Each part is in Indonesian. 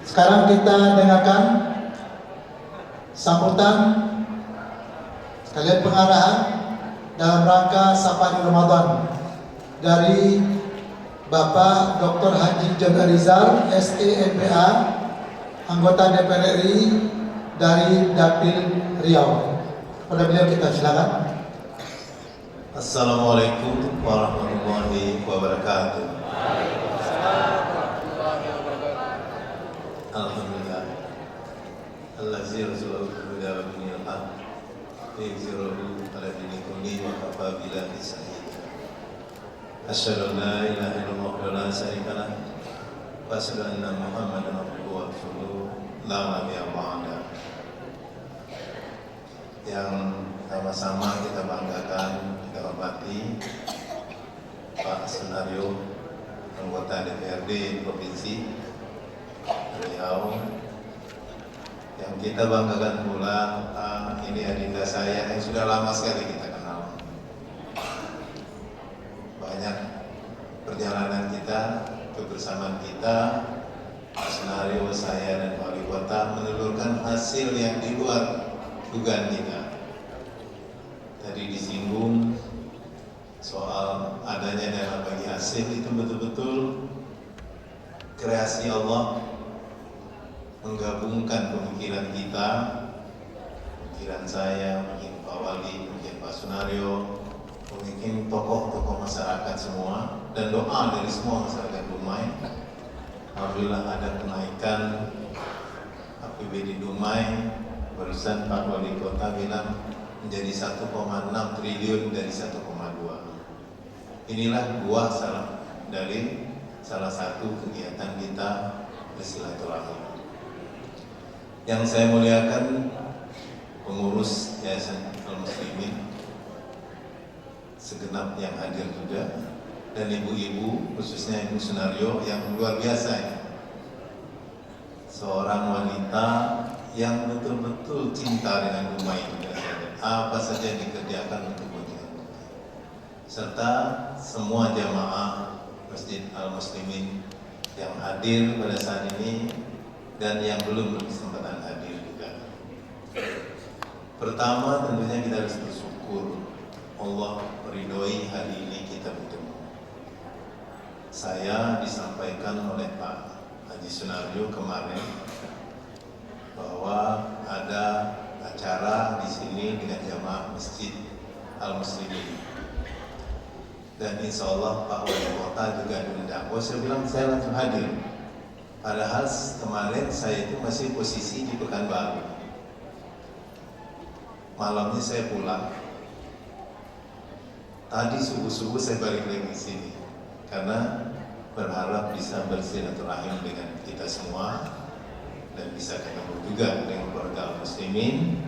Sekarang kita dengarkan sambutan sekalian pengarahan dalam rangka Sapaan Ramadan dari Bapak Dr. Haji John Rizal, SEMPA, anggota DPR RI dari Dapil Riau. Kepada beliau kita silakan. Assalamualaikum warahmatullahi wabarakatuh. Alhamdulillah. Allazi yarzuqu bi dinil haq yajruhu ala dini kulli wa kafa billahi shahida. Asyhadu an la ilaha illallah wa la syarika lah wa asyhadu anna Muhammadan abduhu wa rasuluh la nabiyya ba'da. Yang sama-sama kita banggakan, kita hormati Pak Senario, anggota DPRD Provinsi Riau. Yang kita banggakan pula, ini adinda saya yang sudah lama sekali kita kenal. Banyak perjalanan kita, kebersamaan kita, Pak Senario, saya dan Wali Kota menelurkan hasil yang di luar dugaan kita. Tadi disinggung soal adanya dana bagi hasil, itu betul-betul kreasi Allah, menggabungkan pemikiran kita, pemikiran saya, mungkin Pak Wali, mungkin Pak Sunario, mungkin tokoh-tokoh masyarakat semua, dan doa dari semua masyarakat Dumai. Alhamdulillah ada kenaikan APBD Dumai. Barusan Pak Wali Kota bilang menjadi 1,6 triliun dari 1,2. Inilah buah dari salah satu kegiatan kita bersilaturahmi. Yang saya muliakan pengurus Yayasan Al-Muslimin, segenap yang hadir juga, dan ibu-ibu, khususnya Ibu Sunario yang luar biasa ya. Seorang wanita yang betul-betul cinta dengan Dumai juga saja. Apa saja yang dikerjakan untuk kepentingan Dumai. Serta semua jamaah Masjid Al-Muslimin yang hadir pada saat ini dan yang belum berkesempatan hadir juga. Pertama tentunya kita harus bersyukur Allah meridhoi hari ini kita bertemu. Saya disampaikan oleh Pak Haji Sunario kemarin bahwa ada acara di sini dengan jamaah Masjid Al-Muslimin, dan insya Allah Pak Wali Kota juga diundang. Saya bilang saya langsung hadir. Padahal kemarin saya itu masih posisi di Pekanbaru. Malamnya saya pulang. Tadi subuh-subuh saya balik lagi ke sini karena berharap bisa bersilaturahim dengan kita semua dan bisa ketemu juga dengan keluarga Muslimin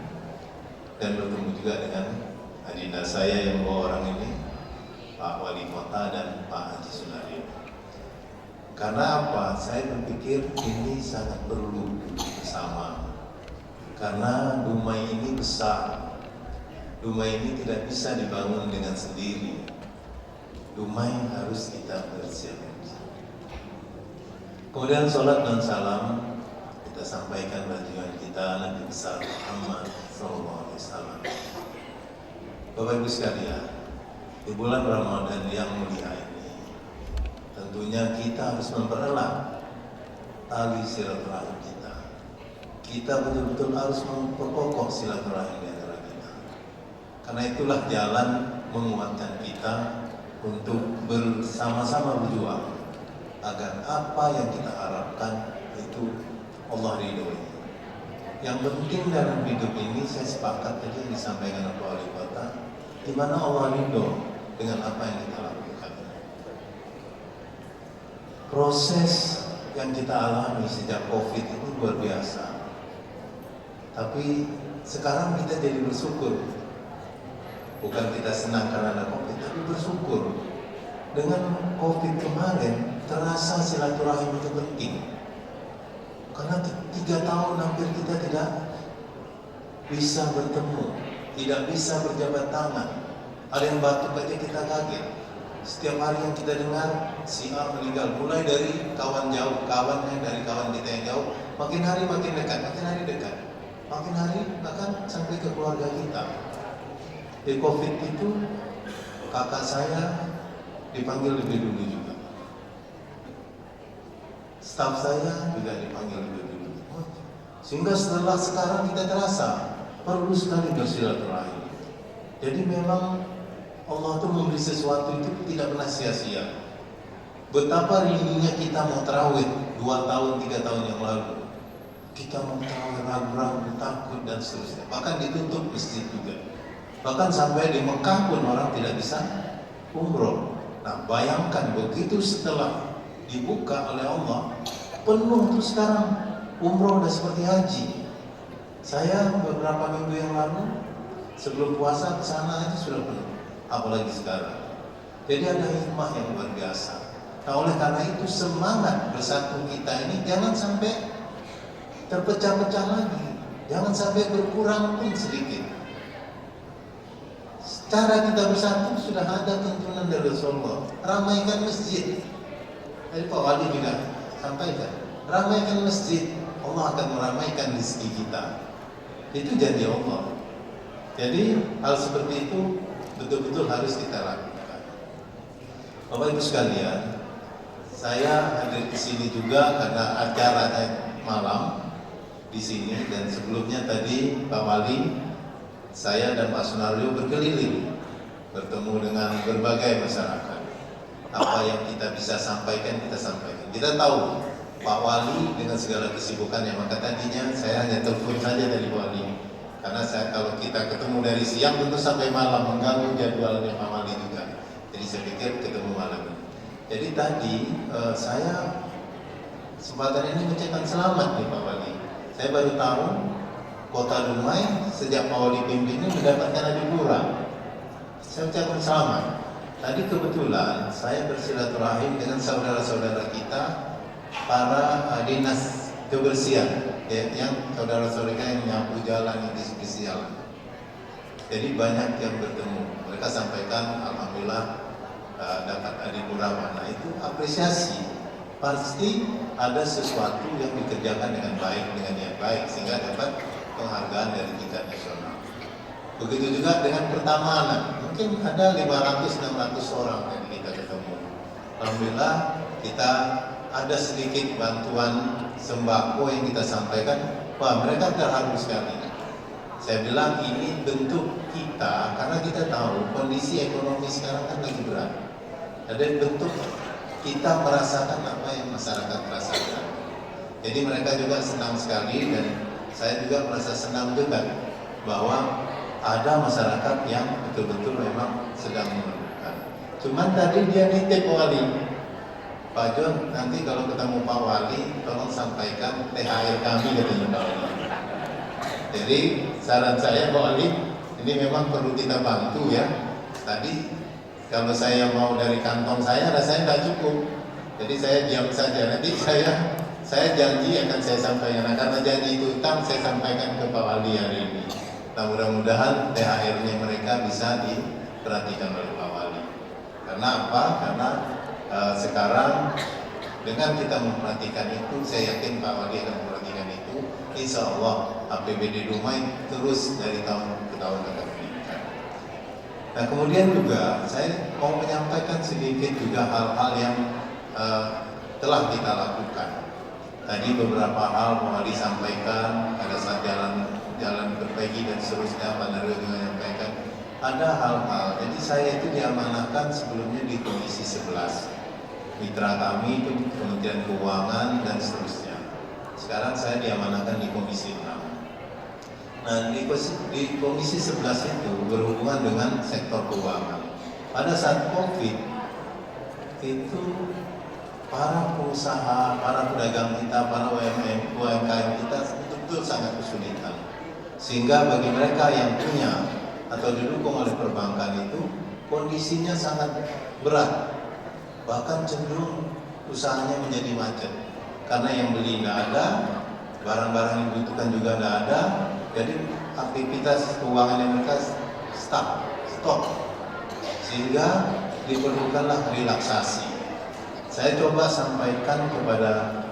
dan bertemu juga dengan adinda saya yang bawa orang ini, Pak Wali Kota dan Pak Haji Sunario. Karena apa? Saya berpikir ini sangat perlu bersama. Karena Dumai ini besar. Dumai ini tidak bisa dibangun dengan sendiri. Dumai harus kita bersiap. Kemudian sholat dan salam kita sampaikan bagian kita Nabi besar Muhammad SAW. Bapak Ibu sekalian, di bulan Ramadan yang mulia ini, tentunya kita harus mempererat tali silaturahim kita. Kita betul-betul harus memperkokoh silaturahim di antara kita. Karena itulah jalan menguatkan kita untuk bersama-sama berjuang agar apa yang kita harapkan itu Allah ridhoi. Yang penting dalam hidup ini, saya sepakat tadi yang disampaikan oleh Wali Kota, di mana Allah ridho dengan apa yang kita lakukan. Proses yang kita alami sejak COVID itu luar biasa. Tapi sekarang kita jadi bersyukur. Bukan kita senang karena ada COVID, tapi bersyukur. Dengan COVID kemarin, terasa silaturahim itu penting. Karena 3 tahun hampir kita tidak bisa bertemu, tidak bisa berjabat tangan. Ada yang batuk aja kita kaget. Setiap hari yang kita dengar si A meninggal, mulai dari kawan jauh, kawannya dari kawan kita yang jauh, makin hari makin dekat, makin hari dekat, makin hari bahkan sampai ke keluarga kita. Di COVID itu kakak saya dipanggil lebih dulu juga, staf saya juga dipanggil lebih dulu, sehingga setelah sekarang kita terasa perlu sekali bersilaturahim. Jadi memang Allah itu memberi sesuatu itu tidak pernah sia-sia. Betapa rindunya kita mau tarawih 2 tahun, 3 tahun yang lalu. Kita mau tarawih ragu-ragu, takut dan seterusnya. Bahkan ditutup masjid juga. Bahkan sampai di Mekah pun orang tidak bisa umroh. Nah, bayangkan begitu setelah dibuka oleh Allah, penuh tuh sekarang umroh udah seperti haji. Saya beberapa minggu yang lalu sebelum puasa ke sana itu sudah penuh. Apalagi sekarang. Jadi ada hikmah yang luar biasa. Nah, oleh karena itu semangat bersatu kita ini jangan sampai terpecah-pecah lagi, jangan sampai berkurang pun sedikit. Cara kita bersatu sudah ada tuntunan dari Rasulullah. Ramaikan masjid. Tadi Pak Wali juga sampaikan, ramaikan masjid, Allah akan meramaikan rezeki kita. Itu janji Allah. Jadi hal seperti itu betul-betul harus kita lakukan. Bapak Ibu sekalian, saya hadir di sini juga karena acara malam di sini, dan sebelumnya tadi Pak Wali, saya dan Pak Sunaryo berkeliling bertemu dengan berbagai masyarakat. Apa yang kita bisa sampaikan kita sampaikan. Kita tahu Pak Wali dengan segala kesibukannya, maka tadinya saya hanya telepon saja dari Pak Wali. Karena kalau kita ketemu dari siang tentu sampai malam mengganggu jadwalnya Pak Wali juga. Jadi saya pikir ketemu malam ini. Jadi tadi saya kesempatan ini mengucapkan selamat nih Pak Wali. Saya baru tahu Kota Dumai sejak Pak Wali pimpin ini mendapatkan adipura. Saya ucapkan selamat. Tadi kebetulan saya bersilaturahim dengan saudara-saudara kita para dinas kebersihan. Ya, yang saudara-saudara yang menyapu jalan, yang bersih jalan. Jadi banyak yang bertemu. Mereka sampaikan alhamdulillah dapat adipura. Nah itu apresiasi. Pasti ada sesuatu yang dikerjakan dengan baik, dengan niat baik, sehingga dapat penghargaan dari tingkat nasional. Begitu juga dengan pertamanan. Mungkin ada 500-600 orang yang kita ketemu. Alhamdulillah kita ada sedikit bantuan sembako yang kita sampaikan. Wah, mereka terharu sekali. Saya bilang ini bentuk kita, karena kita tahu kondisi ekonomi sekarang kan lagi berat. Ada bentuk kita merasakan apa yang masyarakat rasakan. Jadi mereka juga senang sekali, dan saya juga merasa senang juga bahwa ada masyarakat yang betul-betul memang sedang memerlukan. Cuman tadi dia nitip Wali, Pak John, nanti kalau ketemu Pak Wali, tolong sampaikan THR kami katanya Pak Wali. Jadi saran saya Pak Wali, ini memang perlu kita bantu ya. Tadi kalau saya mau dari kantong saya, rasanya tidak cukup. Jadi saya diam saja. Nanti saya janji akan saya sampaikan. Nah, karena janji itu utang, saya sampaikan ke Pak Wali hari ini. Nah, mudah-mudahan THR-nya mereka bisa diperhatikan oleh Pak Wali. Karena apa? Karena sekarang dengan kita memperhatikan itu, saya yakin Pak Wali akan memperhatikan itu. Insya Allah APBD Dumai terus dari tahun ke tahun akan meningkat. Nah, kemudian juga saya mau menyampaikan sedikit juga hal-hal yang telah kita lakukan. Tadi beberapa hal Pak Wali sampaikan, pada saat jalan berpergi dan seterusnya, Pak Naryo juga menyampaikan ada hal-hal. Jadi saya itu diamanahkan sebelumnya di Komisi 11. Mitra kami itu Kementerian Keuangan dan seterusnya. Sekarang saya diamanahkan di Komisi 6. Nah, di Komisi 11 itu berhubungan dengan sektor keuangan. Pada saat COVID itu para pengusaha, para pedagang kita, para UMKM kita betul-betul sangat kesulitan. Sehingga bagi mereka yang punya atau didukung oleh perbankan itu kondisinya sangat berat. Bahkan cenderung usahanya menjadi macet. Karena yang beli nggak ada, barang-barang yang dibutuhkan juga nggak ada, jadi aktivitas keuangan yang mereka stop. Sehingga diperlukanlah relaksasi. Saya coba sampaikan kepada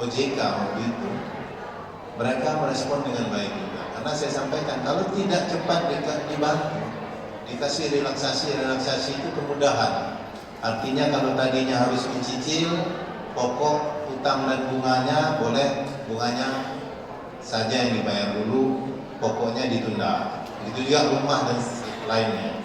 OJK waktu itu, mereka merespon dengan baik juga. Karena saya sampaikan kalau tidak cepat dibantu, dikasih relaksasi itu kemudahan. Artinya kalau tadinya harus mencicil pokok, utang dan bunganya, boleh bunganya saja yang dibayar dulu, pokoknya ditunda. Itu juga rumah dan lainnya.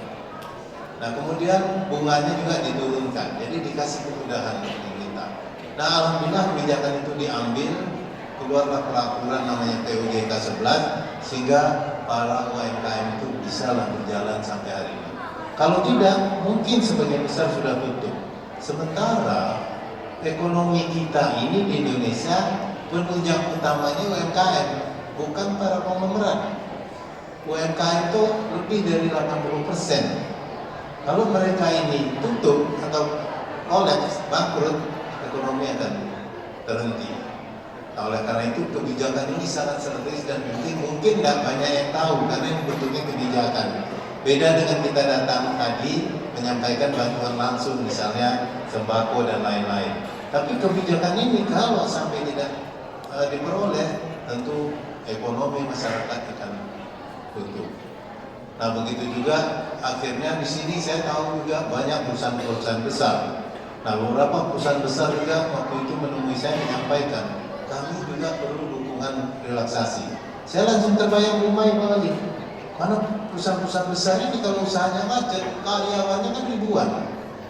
Nah kemudian bunganya juga diturunkan, jadi dikasih kemudahan untuk kita. Nah alhamdulillah kebijakan itu diambil, keluarlah peraturan namanya PUJK 11 sehingga para UMKM itu bisa berjalan sampai hari ini. Kalau tidak, mungkin sebagian besar sudah tutup. Sementara ekonomi kita ini di Indonesia penunjang utamanya UMKM, bukan para konglomerat. UMKM itu lebih dari 80%. Kalau mereka ini tutup atau kolaps, bangkrut, ekonomi akan terhenti. Nah, oleh karena itu kebijakan ini sangat strategis dan penting. Mungkin tidak banyak yang tahu karena ini bentuknya kebijakan. Beda dengan kita datang tadi menyampaikan bantuan langsung, misalnya sembako dan lain-lain. Tapi kebijakan ini kalau sampai tidak diperoleh, tentu ekonomi masyarakat akan tutup. Nah begitu juga akhirnya di sini saya tahu juga banyak perusahaan-perusahaan besar. Nah beberapa perusahaan besar juga waktu itu menemui saya menyampaikan kami juga perlu dukungan relaksasi. Saya langsung terbayang rumah Pak Ali. Karena perusahaan-perusahaan besar ini kalau usahanya macet, karyawannya kan ribuan.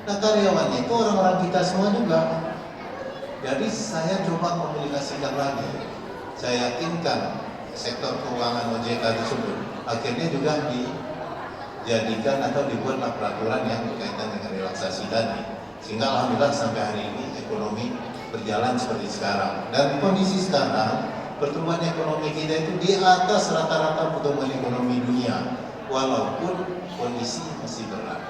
Nah karyawannya itu orang-orang kita semua juga. Jadi saya coba komunikasikan lagi. Saya yakinkan sektor keuangan OJK tersebut akhirnya juga dijadikan atau dibuatlah peraturan yang berkaitan dengan relaksasi tadi, sehingga alhamdulillah sampai hari ini ekonomi berjalan seperti sekarang. Dan kondisi sekarang pertumbuhan ekonomi kita itu di atas rata-rata pertumbuhan ekonomi dunia, walaupun kondisi masih berat.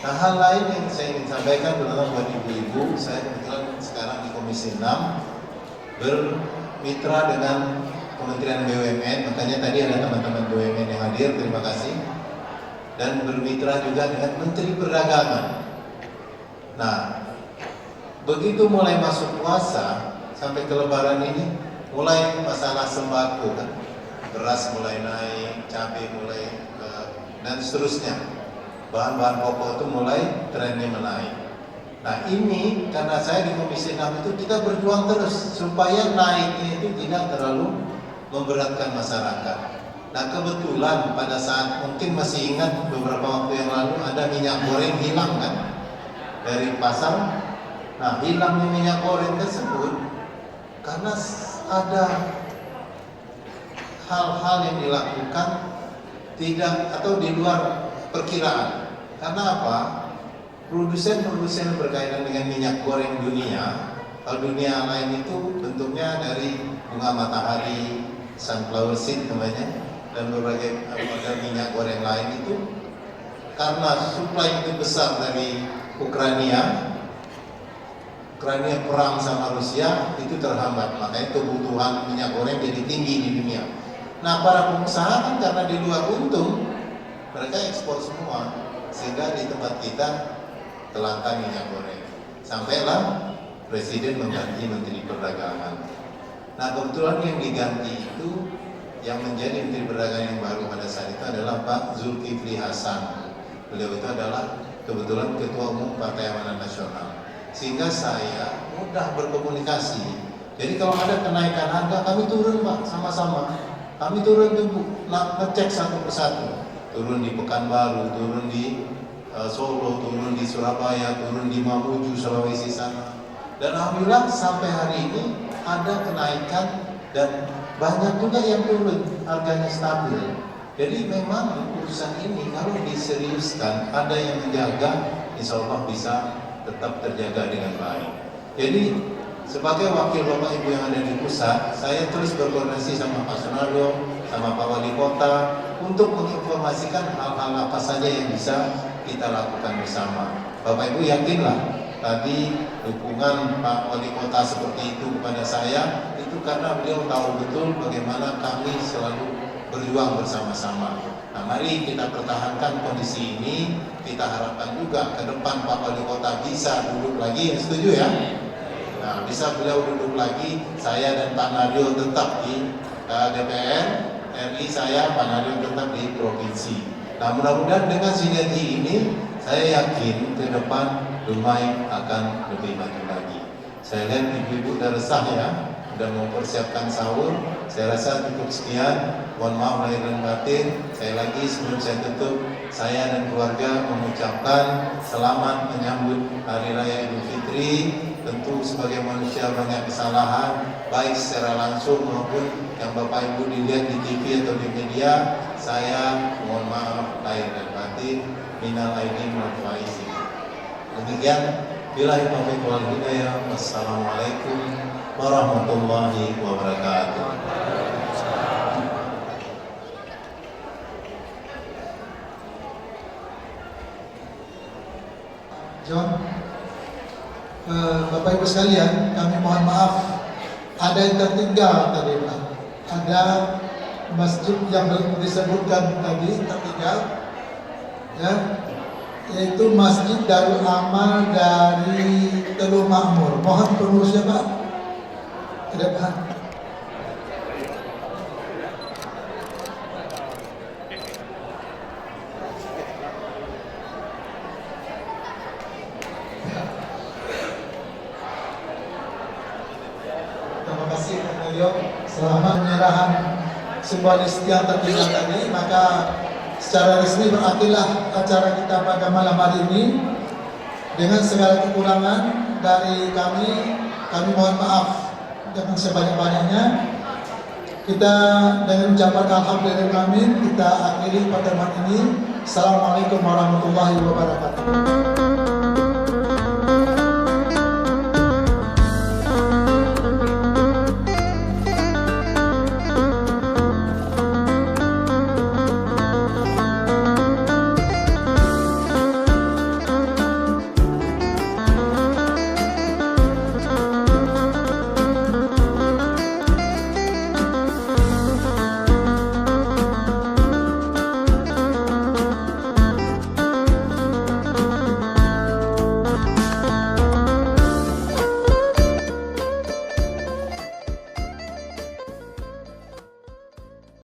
Nah hal lain yang saya ingin sampaikan terutama buat ibu-ibu, saya kebetulan sekarang di Komisi 6 bermitra dengan Kementerian BUMN, makanya tadi ada teman-teman BUMN yang hadir, terima kasih. Dan bermitra juga dengan Menteri Perdagangan. Nah, begitu mulai masuk puasa sampai ke Lebaran ini, mulai masalah sembako kan, beras mulai naik, cabai mulai dan seterusnya. Bahan-bahan pokok itu mulai trennya menaik. Nah ini karena saya di Komisi 6 itu kita berjuang terus supaya naiknya itu tidak terlalu memberatkan masyarakat. Nah kebetulan pada saat mungkin masih ingat beberapa waktu yang lalu ada minyak goreng hilang kan dari pasar. Nah hilangnya minyak goreng tersebut karena ada hal-hal yang dilakukan tidak atau di luar perkiraan. Karena apa? Produsen-produsen berkaitan dengan minyak goreng dunia, kalau dunia lain itu bentuknya dari bunga matahari, sunflower seed namanya, dan berbagai model minyak goreng lain itu karena suplai itu besar dari Ukraina perang sama Rusia itu terhambat, makanya kebutuhan minyak goreng jadi tinggi di dunia. Nah para pengusaha kan karena di luar untung, mereka ekspor semua, sehingga di tempat kita kelangkaan minyak goreng. Sampailah Presiden mengganti Menteri Perdagangan. Nah kebetulan yang diganti itu yang menjadi Menteri Perdagangan yang baru pada saat itu adalah Pak Zulkifli Hasan. Beliau itu adalah kebetulan Ketua Umum Partai Amanat Nasional. Sehingga saya mudah berkomunikasi. Jadi kalau ada kenaikan harga kami turun Pak sama-sama. Kami turun tuh ngecek satu persatu. Turun di Pekanbaru, turun di Solo, turun di Surabaya, turun di Mamuju, Sulawesi sana. Dan alhamdulillah sampai hari ini ada kenaikan dan banyak juga yang turun, harganya stabil. Jadi memang urusan ini kalau diseriuskan, ada yang menjaga, insya Allah bisa tetap terjaga dengan baik. Jadi sebagai wakil Bapak Ibu yang ada di pusat, saya terus berkoordinasi sama Pak Sunardo, sama Pak Wali Kota untuk menginformasikan hal-hal apa saja yang bisa kita lakukan bersama. Bapak Ibu yakinlah tadi dukungan Pak Wali Kota seperti itu kepada saya itu karena beliau tahu betul bagaimana kami selalu berjuang bersama-sama. Nah, mari kita pertahankan kondisi ini. Kita harapkan juga ke depan Pak Wali Kota bisa duduk lagi, setuju ya? Nah, bisa beliau duduk lagi, saya dan Pak Nadio tetap di DPR RI, saya Pak Nadio tetap di provinsi. Nah, mudah-mudahan dengan sinergi ini, saya yakin ke depan Dumai akan lebih maju lagi. Saya lihat ibu-ibu udah resah ya, udah mempersiapkan sahur. Saya rasa cukup sekian. Mohon maaf lahir dan batin. Saya lagi sebelum saya tutup, saya dan keluarga mengucapkan selamat menyambut Hari Raya Idul Fitri. Tentu sebagai manusia banyak kesalahan, baik secara langsung maupun yang Bapak Ibu dilihat di TV atau di media. Saya mohon maaf lahir dan batin. Minal aidin wal faizin. Demikian, billahi taufiq wal hidayah. Wassalamualaikum warahmatullahi wabarakatuh. John, Bapak Ibu sekalian, kami mohon maaf ada yang tertinggal tadi Pak. Ada masjid yang disebutkan tadi tertinggal, ya, yaitu Masjid Darul Amal dari Teluk Makmur. Mohon pengurusnya Pak ke depan. Terima kasih Pak Nadio. Selama penyerahan sebuah list yang tertinggal tadi, maka secara resmi berakhirlah acara kita pada malam hari ini. Dengan segala kekurangan dari kami mohon maaf dengan sebanyak-banyaknya. Kita dengan ucapan alhamdulillah kami, kita akhiri pertemuan ini. Assalamualaikum warahmatullahi wabarakatuh.